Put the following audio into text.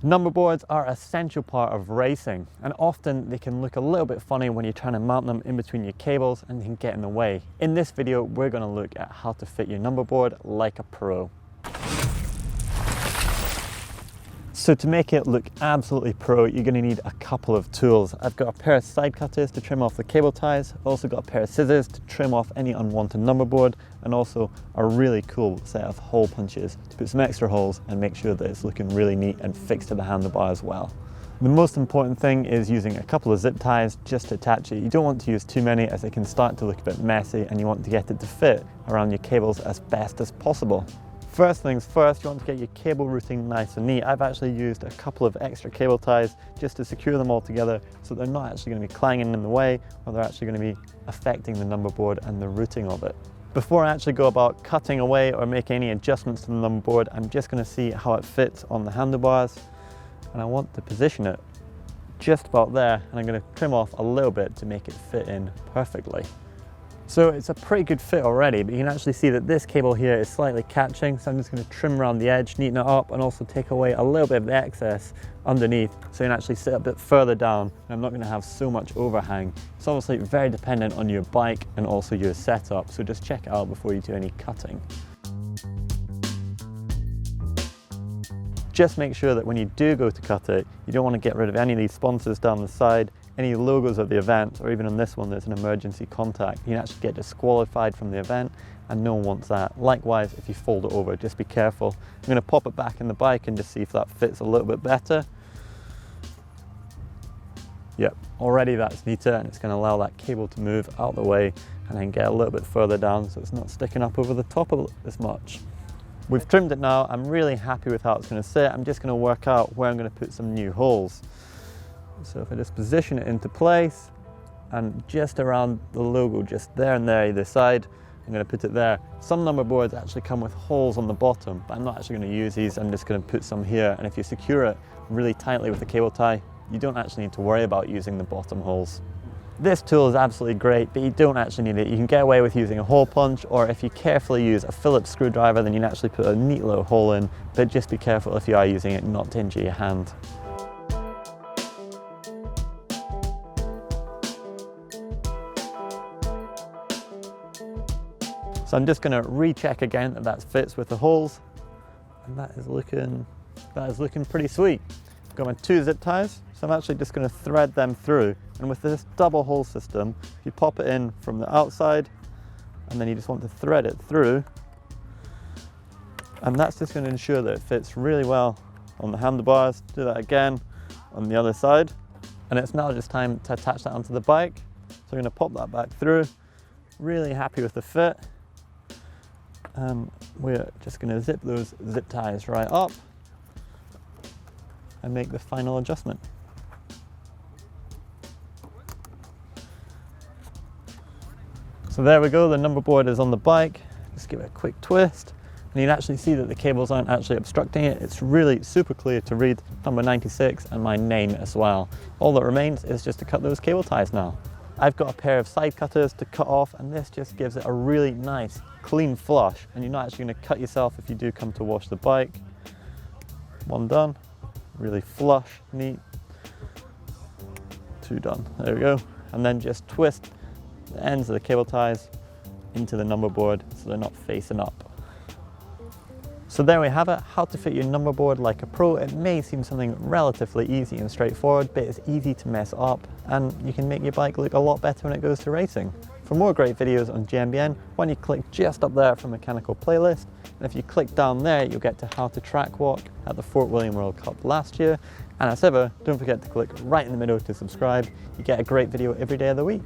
Number boards are an essential part of racing, and often they can look a little bit funny when you're trying to mount them in between your cables and they can get in the way. In this video, we're going to look at how to fit your number board like a pro. So to make it look absolutely pro, you're going to need a couple of tools. I've got a pair of side cutters to trim off the cable ties. I've also got a pair of scissors to trim off any unwanted number board, and also a really cool set of hole punches to put some extra holes and make sure that it's looking really neat and fixed to the handlebar as well. The most important thing is using a couple of zip ties just to attach it. You don't want to use too many as it can start to look a bit messy, and you want to get it to fit around your cables as best as possible. First things first, you want to get your cable routing nice and neat. I've actually used a couple of extra cable ties just to secure them all together so they're not actually going to be clanging in the way, or they're actually going to be affecting the number board and the routing of it. Before I actually go about cutting away or making any adjustments to the number board, I'm just going to see how it fits on the handlebars, and I want to position it just about there, and I'm going to trim off a little bit to make it fit in perfectly. So it's a pretty good fit already, but you can actually see that this cable here is slightly catching, so I'm just going to trim around the edge, neaten it up, and also take away a little bit of the excess underneath so you can actually sit a bit further down and I'm not going to have so much overhang. It's obviously very dependent on your bike and also your setup, so just check it out before you do any cutting. Just make sure that when you do go to cut it, you don't want to get rid of any of these sponsors down the side, any logos of the event, or even on this one there's an emergency contact. You can actually get disqualified from the event, and no one wants that. Likewise, if you fold it over, just be careful. I'm going to pop it back in the bike and just see if that fits a little bit better. Yep, already that's neater, and it's going to allow that cable to move out the way and then get a little bit further down so it's not sticking up over the top of it as much. We've trimmed it now. I'm really happy with how it's going to sit. I'm just going to work out where I'm going to put some new holes. So if I just position it into place and just around the logo, just there and there either side, I'm going to put it there. Some number boards actually come with holes on the bottom, but I'm not actually going to use these. I'm just going to put some here, and if you secure it really tightly with the cable tie, you don't actually need to worry about using the bottom holes. This tool is absolutely great, but you don't actually need it. You can get away with using a hole punch, or if you carefully use a Phillips screwdriver, then you can actually put a neat little hole in, but just be careful if you are using it not to injure your hand. So I'm just going to recheck again that that fits with the holes, and that is looking pretty sweet. I've got my 2 zip ties, so I'm actually just going to thread them through, and with this double hole system, you pop it in from the outside and then you just want to thread it through, and that's just going to ensure that it fits really well on the handlebars. Do that again on the other side, and it's now just time to attach that onto the bike. So I'm going to pop that back through. Really happy with the fit. We're just going to zip those zip ties right up and make the final adjustment. So there we go, the number board is on the bike. Just give it a quick twist, and you can actually see that the cables aren't actually obstructing it. It's really super clear to read number 96 and my name as well. All that remains is just to cut those cable ties now. I've got a pair of side cutters to cut off, and this just gives it a really nice clean flush, and you're not actually going to cut yourself if you do come to wash the bike. One done, really flush, neat. 2 done, there we go. And then just twist the ends of the cable ties into the number board so they're not facing up. So there we have it, how to fit your number board like a pro. It may seem something relatively easy and straightforward, but it's easy to mess up, and you can make your bike look a lot better when it goes to racing. For more great videos on GMBN, why don't you click just up there for mechanical playlist, and if you click down there, you'll get to how to track walk at the Fort William World Cup last year. And as ever, don't forget to click right in the middle to subscribe. You get a great video every day of the week.